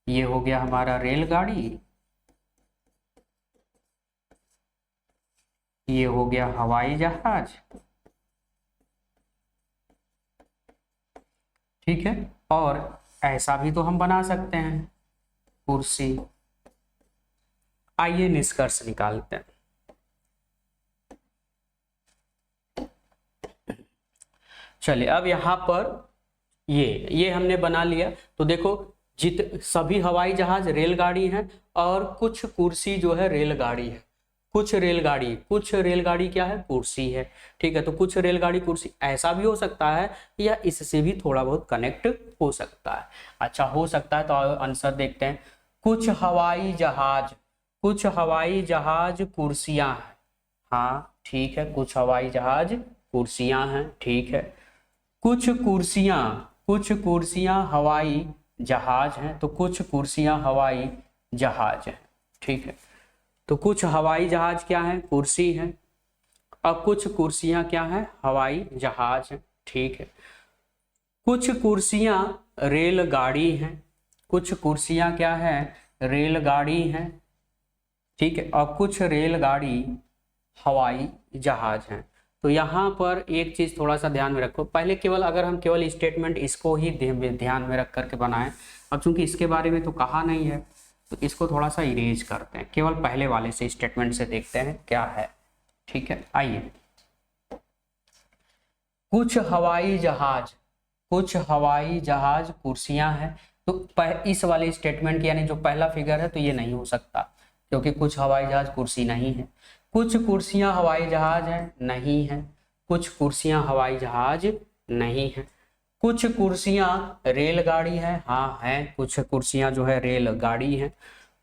ये हो गया हमारा रेलगाड़ी, ये हो गया हवाई जहाज। ठीक है, और ऐसा भी तो हम बना सकते हैं, कुर्सी। आइए निष्कर्ष निकालते हैं। चलिए, अब यहाँ पर ये हमने बना लिया। तो देखो, सभी हवाई जहाज रेलगाड़ी हैं और कुछ कुर्सी जो है रेलगाड़ी है। कुछ रेलगाड़ी क्या है, कुर्सी है। ठीक है, तो कुछ रेलगाड़ी कुर्सी ऐसा भी हो सकता है या इससे भी थोड़ा बहुत कनेक्ट हो सकता है। अच्छा, हो सकता है तो आंसर देखते हैं। कुछ हवाई जहाज कुर्सियां हैं। हाँ ठीक है, कुछ हवाई जहाज कुर्सियां हैं। ठीक है, कुछ कुर्सियां हवाई जहाज हैं। तो कुछ कुर्सियां हवाई जहाज हैं। ठीक है, तो कुछ हवाई जहाज क्या है, कुर्सी है, और कुछ कुर्सियां क्या है, हवाई जहाज है। ठीक है, कुछ कुर्सियां रेलगाड़ी हैं, कुछ कुर्सियां क्या है, रेलगाड़ी हैं। ठीक है, और कुछ रेलगाड़ी हवाई जहाज हैं। तो यहाँ पर एक चीज थोड़ा सा ध्यान में रखो, पहले केवल अगर हम केवल स्टेटमेंट इसको ही ध्यान में रख करके बनाएं, अब चूंकि इसके बारे में तो कहा नहीं है तो इसको थोड़ा सा इरेज करते हैं, केवल पहले वाले से स्टेटमेंट से देखते हैं क्या है। ठीक है, आइए। कुछ हवाई जहाज कुर्सियां हैं। तो इस वाले स्टेटमेंट यानी जो पहला फिगर है तो ये नहीं हो सकता, क्योंकि कुछ हवाई जहाज कुर्सी नहीं है। कुछ कुर्सियां हवाई जहाज है, नहीं है। कुछ कुर्सियां हवाई जहाज नहीं है। कुछ कुर्सियां रेलगाड़ी है, हाँ है, कुछ कुर्सियां जो है रेलगाड़ी है।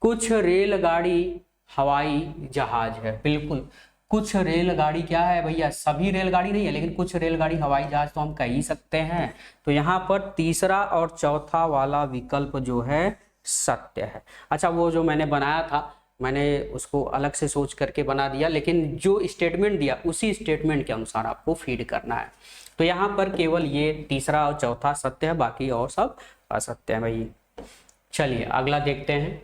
कुछ रेलगाड़ी हवाई जहाज है, बिल्कुल। कुछ रेलगाड़ी क्या है भैया, सभी रेलगाड़ी नहीं है, लेकिन कुछ रेलगाड़ी हवाई जहाज तो हम कह ही सकते हैं। तो यहाँ पर तीसरा और चौथा वाला विकल्प जो है सत्य है। अच्छा, वो जो मैंने बनाया था, मैंने उसको अलग से सोच करके बना दिया, लेकिन जो स्टेटमेंट दिया उसी स्टेटमेंट के अनुसार आपको फीड करना है। तो यहाँ पर केवल ये तीसरा और चौथा सत्य है, बाकी और सब असत्य है भाई। चलिए अगला देखते हैं।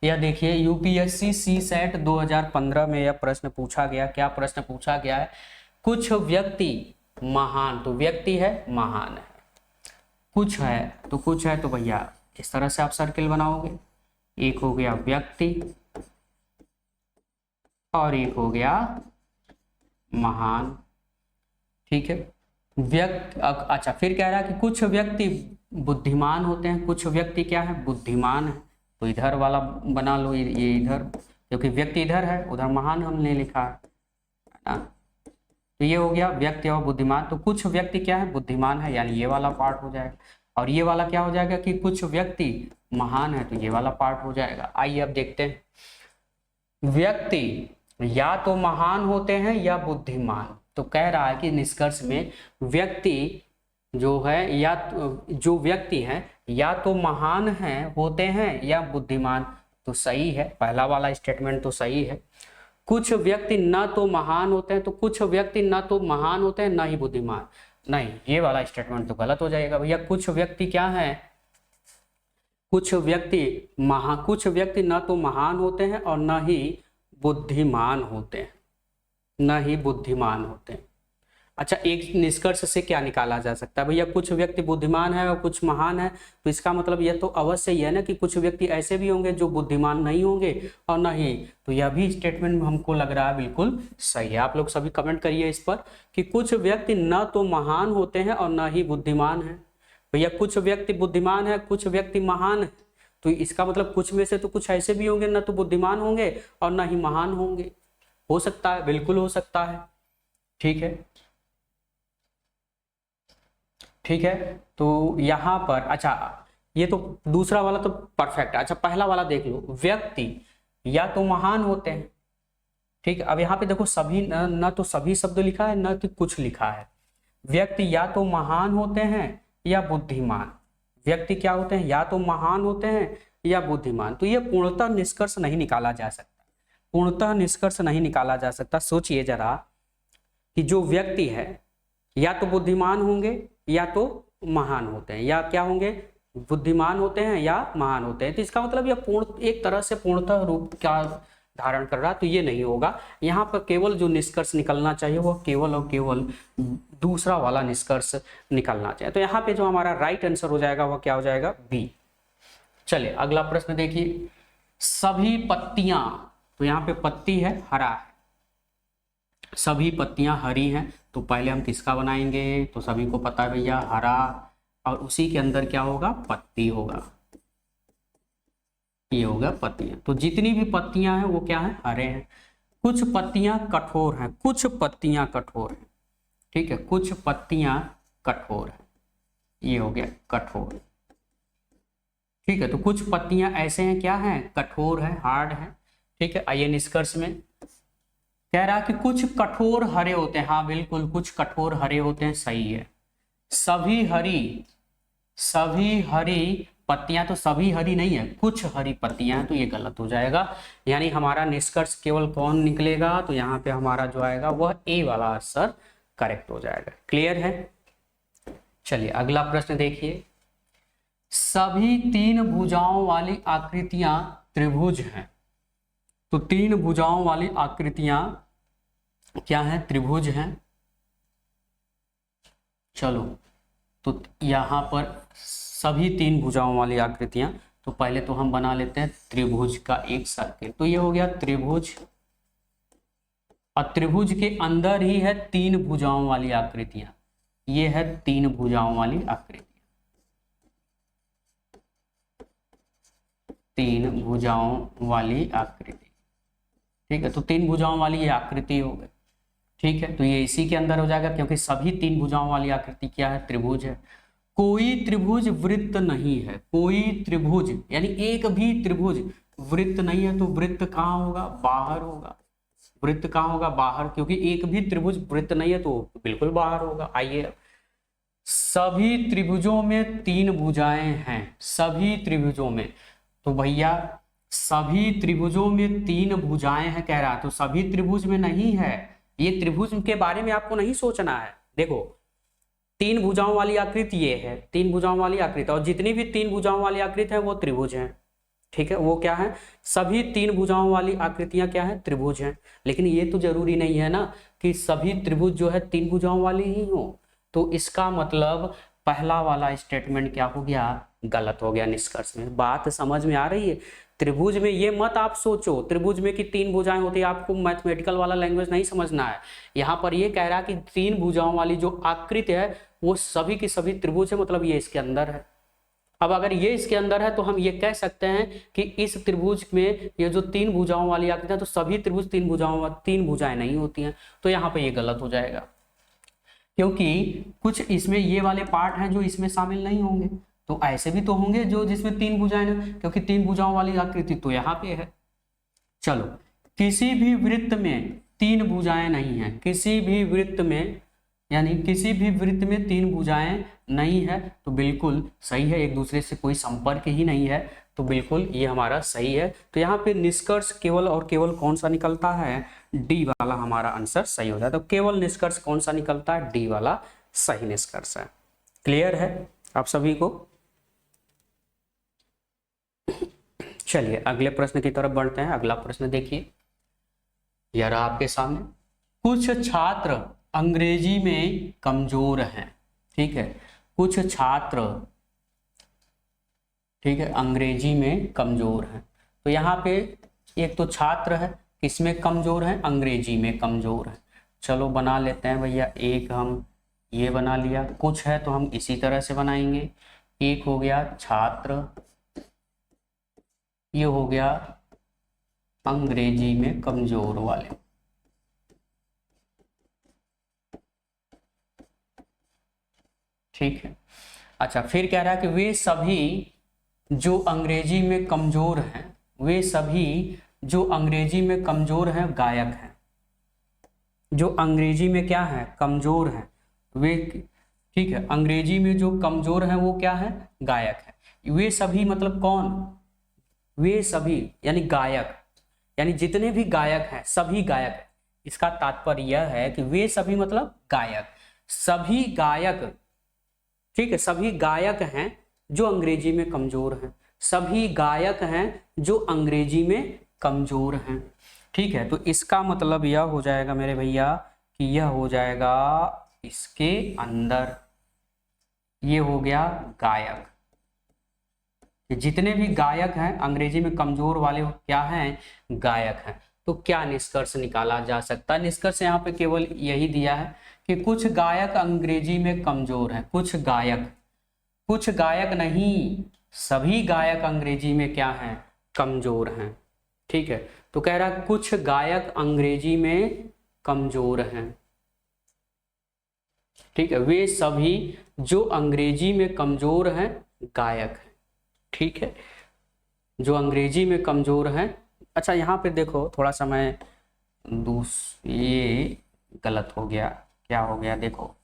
यह देखिए, यूपीएससी सीसैट 2015 में यह प्रश्न पूछा गया। क्या प्रश्न पूछा गया है, कुछ व्यक्ति महान, तो व्यक्ति है, महान है, कुछ है तो भैया इस तरह से आप सर्किल बनाओगे। एक हो गया व्यक्ति और एक हो गया महान। ठीक है, अच्छा, फिर कह रहा है कि कुछ व्यक्ति बुद्धिमान होते हैं। कुछ व्यक्ति क्या है, बुद्धिमान है। तो इधर वाला बना लो, ये इधर, क्योंकि व्यक्ति इधर है, उधर महान हमने लिखा है ना। तो ये हो गया व्यक्ति और बुद्धिमान। तो कुछ व्यक्ति क्या है, बुद्धिमान है, यानी ये वाला पार्ट हो जाएगा। और ये वाला क्या हो जाएगा कि कुछ व्यक्ति महान है, तो ये वाला पार्ट हो जाएगा। आइए अब देखते हैं, व्यक्ति या तो महान होते हैं या बुद्धिमान। तो कह रहा है कि निष्कर्ष में व्यक्ति जो है या जो व्यक्ति हैं या तो महान हैं होते हैं या बुद्धिमान। तो सही है, पहला वाला स्टेटमेंट तो सही है। कुछ व्यक्ति न तो महान होते हैं, तो कुछ व्यक्ति न तो महान होते हैं न ही बुद्धिमान, नहीं, ये वाला स्टेटमेंट तो गलत हो जाएगा भैया। कुछ व्यक्ति क्या है, कुछ व्यक्ति न तो महान होते हैं और न ही बुद्धिमान होते हैं, न ही बुद्धिमान होते हैं। अच्छा, एक निष्कर्ष से क्या निकाला जा सकता है भैया, कुछ व्यक्ति बुद्धिमान है और कुछ महान है, तो इसका मतलब यह तो अवश्य ही है ना कि कुछ व्यक्ति ऐसे भी होंगे जो बुद्धिमान नहीं होंगे और नहीं। तो यह भी स्टेटमेंट हमको लग रहा है बिल्कुल सही है। आप लोग सभी कमेंट करिए इस पर कि कुछ व्यक्ति न तो महान होते हैं और न ही बुद्धिमान है। भैया कुछ व्यक्ति बुद्धिमान है, कुछ व्यक्ति महान है, तो इसका मतलब कुछ में से तो कुछ ऐसे भी होंगे न तो बुद्धिमान होंगे और न ही महान होंगे। हो सकता है, बिल्कुल हो सकता है। ठीक है, ठीक है, तो यहाँ पर अच्छा, ये तो दूसरा वाला तो परफेक्ट है। अच्छा, पहला वाला देख लो, व्यक्ति या तो महान होते हैं ठीक है, अब यहाँ पे देखो सभी न तो सभी शब्द लिखा है न तो कुछ लिखा है। व्यक्ति या तो महान होते हैं या बुद्धिमान। व्यक्ति क्या होते हैं, या तो महान होते हैं या बुद्धिमान। तो ये पूर्णतः निष्कर्ष नहीं निकाला जा सकता, पूर्णतः निष्कर्ष नहीं निकाला जा सकता। सोचिए जरा कि जो व्यक्ति है या तो बुद्धिमान होंगे या तो महान होते हैं, या क्या होंगे, बुद्धिमान होते हैं या महान होते हैं। तो इसका मतलब यह पूर्ण एक तरह से पूर्णतः रूप क्या धारण कर रहा, तो ये नहीं होगा। यहाँ पर केवल जो निष्कर्ष निकलना चाहिए वह केवल और केवल दूसरा वाला निष्कर्ष निकलना चाहिए। तो यहाँ पे जो हमारा राइट आंसर हो जाएगा वह क्या हो जाएगा, बी। चलिए अगला प्रश्न देखिए, सभी पत्तियां, तो यहाँ पे पत्ती है, हरा है, सभी पत्तियां हरी हैं। तो पहले हम किसका बनाएंगे, तो सभी को पता है भैया हरा, और उसी के अंदर क्या होगा, पत्ती होगा, ये होगा पत्तियां। तो जितनी भी पत्तियां हैं वो क्या है, हरे हैं। कुछ पत्तियां कठोर हैं, कुछ पत्तियां कठोर हैं, ठीक है, कुछ पत्तियां कठोर हैं, ये हो गया कठोर, ठीक है। तो कुछ पत्तियां ऐसे हैं, क्या हैं, कठोर है, हार्ड है, ठीक है। आइए निष्कर्ष में कह रहा कि कुछ कठोर हरे होते हैं, हाँ बिल्कुल कुछ कठोर हरे होते हैं, सही है। सभी हरी पत्तियां, तो सभी हरी नहीं है, कुछ हरी पत्तियां हैं, तो ये गलत हो जाएगा। यानी हमारा निष्कर्ष केवल कौन निकलेगा, तो यहाँ पे हमारा जो आएगा वह ए वाला आंसर करेक्ट हो जाएगा। क्लियर है। चलिए अगला प्रश्न देखिए, सभी 3 भुजाओं वाली आकृतियां त्रिभुज हैं। तो 3 भुजाओं वाली आकृतियां क्या है, त्रिभुज हैं। चलो तो यहाँ पर सभी 3 भुजाओं वाली आकृतियां, तो पहले तो हम बना लेते हैं त्रिभुज का एक सर्किल। तो ये हो गया त्रिभुज, और त्रिभुज के अंदर ही है 3 भुजाओं वाली आकृतियां, ये है 3 भुजाओं वाली आकृति, 3 भुजाओं वाली आकृति, ठीक है। तो 3 भुजाओं वाली ये आकृति हो गई, ठीक है। तो ये इसी के अंदर हो जाएगा, क्योंकि सभी 3 भुजाओं वाली आकृति क्या है, त्रिभुज है। कोई त्रिभुज वृत्त नहीं है, कोई त्रिभुज यानी एक भी त्रिभुज वृत्त नहीं है, तो वृत्त कहाँ होगा, बाहर होगा। वृत्त कहाँ होगा, बाहर, क्योंकि एक भी त्रिभुज वृत्त नहीं है तो बिल्कुल बाहर होगा। आइए, सभी त्रिभुजों में 3 भुजाएं हैं, सभी त्रिभुजों में, तो भैया सभी त्रिभुजों में 3 भुजाएं हैं कह रहा, तो सभी त्रिभुज में नहीं है। ये त्रिभुज के बारे में आपको नहीं सोचना है। देखो 3 भुजाओं वाली आकृति ये है, 3 भुजाओं वाली आकृति, और जितनी भी 3 भुजाओं वाली आकृति है वो त्रिभुज है, ठीक है। वो क्या है, सभी 3 भुजाओं वाली आकृतियां क्या है, त्रिभुज हैं। लेकिन ये तो जरूरी नहीं है ना कि सभी त्रिभुज जो है 3 भुजाओं वाली ही हो। तो इसका मतलब पहला वाला स्टेटमेंट क्या हो गया, गलत हो गया निष्कर्ष में। बात समझ में आ रही है। त्रिभुज में ये मत आप सोचो त्रिभुज में कि 3 भुजाएं होती है, आपको मैथमेटिकल वाला लैंग्वेज नहीं समझना है। यहाँ पर ये कह रहा है कि 3 भुजाओं वाली जो आकृति है वो सभी की सभी त्रिभुज है, मतलब ये इसके अंदर है। अब अगर ये इसके अंदर है तो हम ये कह सकते हैं कि इस त्रिभुज में ये जो 3 भुजाओं वाली आकृति है, तो सभी त्रिभुज 3 भुजाएं नहीं होती हैं, तो यहाँ पे ये गलत हो जाएगा। क्योंकि कुछ इसमें ये वाले पार्ट हैं जो इसमें शामिल नहीं होंगे, तो ऐसे भी तो होंगे जो जिसमें 3 भुजाएं हैं, क्योंकि 3 भुजाओं वाली आकृति तो यहाँ पे है। चलो, किसी भी वृत्त में 3 भुजाएं नहीं है, किसी भी वृत्त में, यानी किसी भी वृत्त में 3 भुजाएं नहीं है, तो बिल्कुल सही है, एक दूसरे से कोई संपर्क ही नहीं है, तो बिल्कुल ये हमारा सही है। तो यहाँ पे निष्कर्ष केवल और केवल कौन सा निकलता है, डी वाला हमारा आंसर सही हो जाता है। तो केवल निष्कर्ष कौन सा निकलता है, डी वाला सही निष्कर्ष है। क्लियर है आप सभी को। चलिए अगले प्रश्न की तरफ बढ़ते हैं। अगला प्रश्न देखिए, यार आपके सामने, कुछ छात्र अंग्रेजी में कमजोर हैं, ठीक है, कुछ छात्र, ठीक है, अंग्रेजी में कमजोर हैं। तो यहाँ पे एक तो छात्र है, किसमें कमजोर है, अंग्रेजी में कमजोर है। चलो बना लेते हैं भैया, एक हम ये बना लिया, कुछ है तो हम इसी तरह से बनाएंगे। एक हो गया छात्र, ये हो गया अंग्रेजी में कमजोर वाले, ठीक है। अच्छा, फिर कह रहा है कि वे सभी जो अंग्रेजी में कमजोर हैं, वे सभी जो अंग्रेजी में कमजोर हैं गायक हैं। जो अंग्रेजी में क्या है, कमजोर है वे, ठीक है, अंग्रेजी में जो कमजोर है वो क्या है, गायक है। वे सभी मतलब कौन, वे सभी यानी गायक, यानी जितने भी गायक हैं सभी गायक हैं। इसका तात्पर्य यह है कि वे सभी मतलब गायक, सभी गायक, ठीक है, सभी गायक हैं जो अंग्रेजी में कमजोर हैं, सभी गायक हैं जो अंग्रेजी में कमजोर हैं। ठीक है, तो इसका मतलब यह हो जाएगा मेरे भैया कि यह हो जाएगा इसके अंदर, ये हो गया गायक। जितने भी गायक हैं अंग्रेजी में कमजोर वाले क्या हैं, गायक हैं। तो क्या निष्कर्ष निकाला जा सकता है, निष्कर्ष यहाँ पे केवल यही दिया है कि कुछ गायक अंग्रेजी में कमजोर हैं, कुछ गायक नहीं, सभी गायक अंग्रेजी में क्या हैं, कमजोर हैं। ठीक है, तो कह रहा है कुछ गायक अंग्रेजी में कमजोर हैं। ठीक है, वे सभी जो अंग्रेजी में कमजोर हैं गायक हैं। ठीक है, जो अंग्रेजी में कमजोर हैं। अच्छा यहाँ पे देखो थोड़ा सा मैं ये गलत हो गया, क्या हो गया देखो,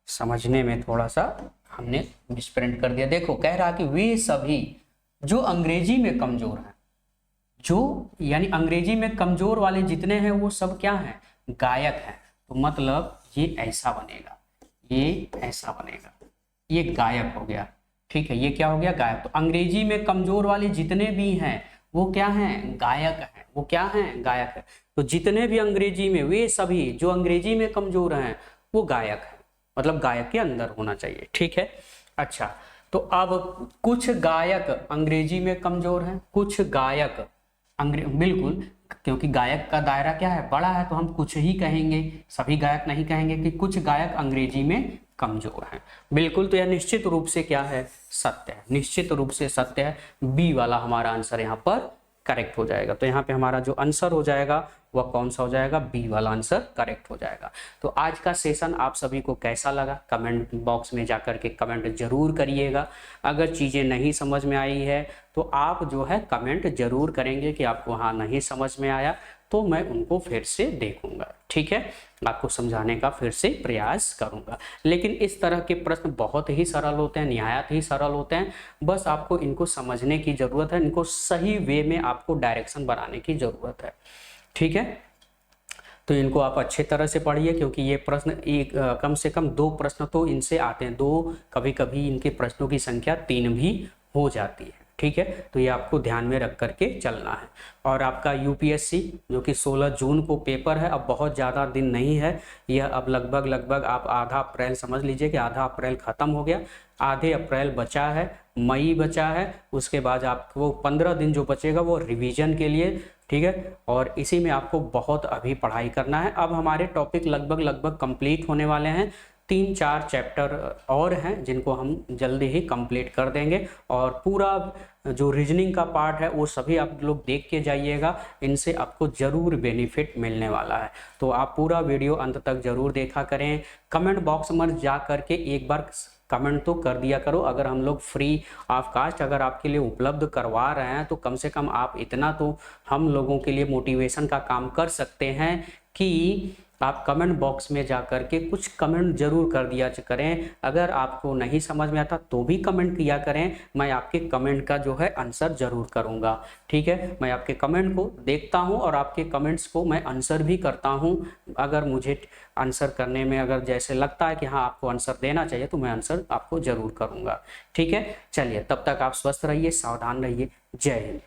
समझने में थोड़ा सा हमने मिसप्रिंट कर दिया। देखो कह रहा कि वे सभी जो अंग्रेजी में कमजोर हैं, जो यानी अंग्रेजी में कमजोर वाले जितने हैं वो सब क्या हैं, गायक हैं। तो मतलब ये ऐसा बनेगा, ये ऐसा बनेगा, ये गायक हो गया। ठीक है, ये क्या हो गया, गायक। तो अंग्रेजी में कमजोर वाले जितने भी हैं वो क्या हैं, गायक हैं, वो क्या हैं, गायक है। तो जितने भी अंग्रेजी में, वे सभी जो अंग्रेजी में कमजोर हैं वो गायक है, मतलब गायक के अंदर होना चाहिए। ठीक है, अच्छा तो अब कुछ गायक अंग्रेजी में कमजोर हैं, कुछ गायक बिल्कुल, क्योंकि गायक का दायरा क्या है, बड़ा है, तो हम कुछ ही कहेंगे, सभी गायक नहीं कहेंगे कि कुछ गायक अंग्रेजी में कमजोर हैं। बिल्कुल, तो यह निश्चित रूप से क्या है, सत्य है, निश्चित रूप से सत्य है। बी वाला हमारा आंसर यहाँ पर करेक्ट हो जाएगा। तो यहाँ पे हमारा जो आंसर हो जाएगा वह कौन सा हो जाएगा, बी वाला आंसर करेक्ट हो जाएगा। तो आज का सेशन आप सभी को कैसा लगा, कमेंट बॉक्स में जाकर के कमेंट जरूर करिएगा। अगर चीज़ें नहीं समझ में आई है तो आप जो है कमेंट जरूर करेंगे कि आपको हाँ नहीं समझ में आया, तो मैं उनको फिर से देखूंगा। ठीक है, आपको समझाने का फिर से प्रयास करूंगा। लेकिन इस तरह के प्रश्न बहुत ही सरल होते हैं, निहायत ही सरल होते हैं। बस आपको इनको समझने की जरूरत है, इनको सही वे में आपको डायरेक्शन बनाने की जरूरत है। ठीक है, तो इनको आप अच्छे तरह से पढ़िए, क्योंकि ये प्रश्न एक कम से कम 2 प्रश्न तो इनसे आते हैं, 2 कभी कभी इनके प्रश्नों की संख्या 3 भी हो जाती है। ठीक है, तो ये आपको ध्यान में रख करके चलना है। और आपका यूपीएससी जो कि 16 जून को पेपर है, अब बहुत ज़्यादा दिन नहीं है, यह अब लगभग आप आधा अप्रैल समझ लीजिए कि आधा अप्रैल ख़त्म हो गया, आधे अप्रैल बचा है, मई बचा है, उसके बाद आपको 15 दिन जो बचेगा वो रिवीजन के लिए। ठीक है, और इसी में आपको बहुत अभी पढ़ाई करना है। अब हमारे टॉपिक लगभग कंप्लीट होने वाले हैं, 3-4 चैप्टर और हैं जिनको हम जल्दी ही कंप्लीट कर देंगे, और पूरा जो रीजनिंग का पार्ट है वो सभी आप लोग देख के जाइएगा, इनसे आपको ज़रूर बेनिफिट मिलने वाला है। तो आप पूरा वीडियो अंत तक ज़रूर देखा करें। कमेंट बॉक्स में जा करके एक बार कमेंट तो कर दिया करो। अगर हम लोग फ्री ऑफ कास्ट अगर आपके लिए उपलब्ध करवा रहे हैं तो कम से कम आप इतना तो हम लोगों के लिए मोटिवेशन का काम कर सकते हैं कि आप कमेंट बॉक्स में जा कर के कुछ कमेंट जरूर कर दिया करें। अगर आपको नहीं समझ में आता तो भी कमेंट किया करें, मैं आपके कमेंट का जो है आंसर जरूर करूंगा। ठीक है, मैं आपके कमेंट को देखता हूं और आपके कमेंट्स को मैं आंसर भी करता हूं। अगर मुझे आंसर करने में अगर जैसे लगता है कि हाँ आपको आंसर देना चाहिए तो मैं आंसर आपको जरूर करूंगा। ठीक है, चलिए तब तक आप स्वस्थ रहिए, सावधान रहिए। जय हिंद।